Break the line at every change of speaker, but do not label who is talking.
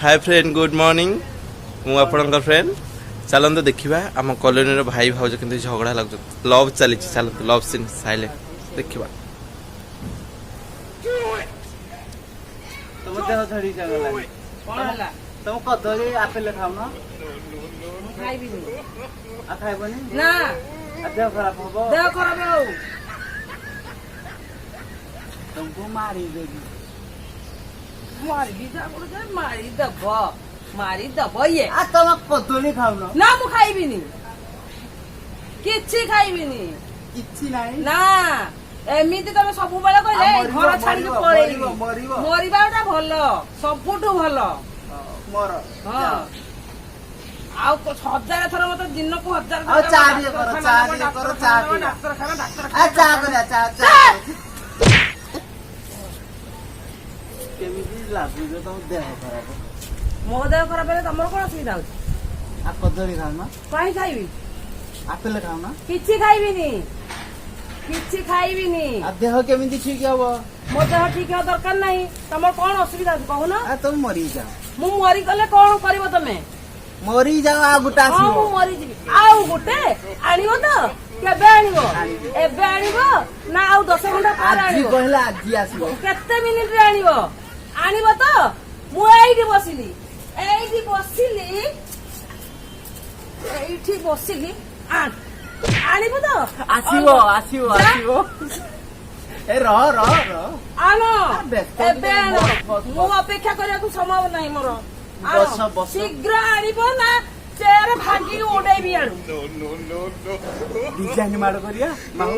Hi friend good morning मु आपणकर friend चलते देखा आम कॉलोनी भाई भाज के झगड़ा लग लव चली चलते लव सीन साइलेंट देखा
तुम देह झड़ी तुम कदली आपेल खाऊ खाइबनी
ना
देह खराब हम
देह खराब हो
तुमको मारी देगी
मारी दब ये
तुम कदली खाऊ
ना मु खाइबिनी किछि खाइबिनी
किछि नाही
ना एमिति तमे सब बेले कहले घर छाडी के पळेई मरिबाटा भलो सबुठु भलो
मोर
हां आउ को 1000 थर मत दिन को 1000
आ चाबी करो चाबी
डाक्टर खाना
आ चा करे चा केमिति लागु जो तुम देह खराब
मो देह खराब है तमर कोन असुविधा हो
आ कदली खाऊ ना
काई खाइबी
आपेल खाऊ ना
किछि खाइबिनी
आ देह केमिति ठीक हबो
मो देह ठीक है दरकार नहीं तमर कोन असुविधा कहू ना
आ तुम मरी जाओ
मु मरी गले कोन करबो तमे
मरी जाओ आ गुटा
हां
आसीबो
मु मरी जीबी आउ गुटे आनिबो तो केबे आनिबो एबे आनिबो ना आउ 10 घंटा पर
आज
आनिबो
कहला आज आसीबो
केते मिनिट रे आनिबो आनिबो तो मु एइठी बसिली आनिबो तो
आसीबो ए रह
आनो
व्यस्त
एबे आनो
बस।
मु अपेक्षा करिया को संभव नहीं मोर
बस।
शीघ्र आनिबो ना चेयर भागी उड़ाई भी आनु
डिजाइन माड़ करिया माऊ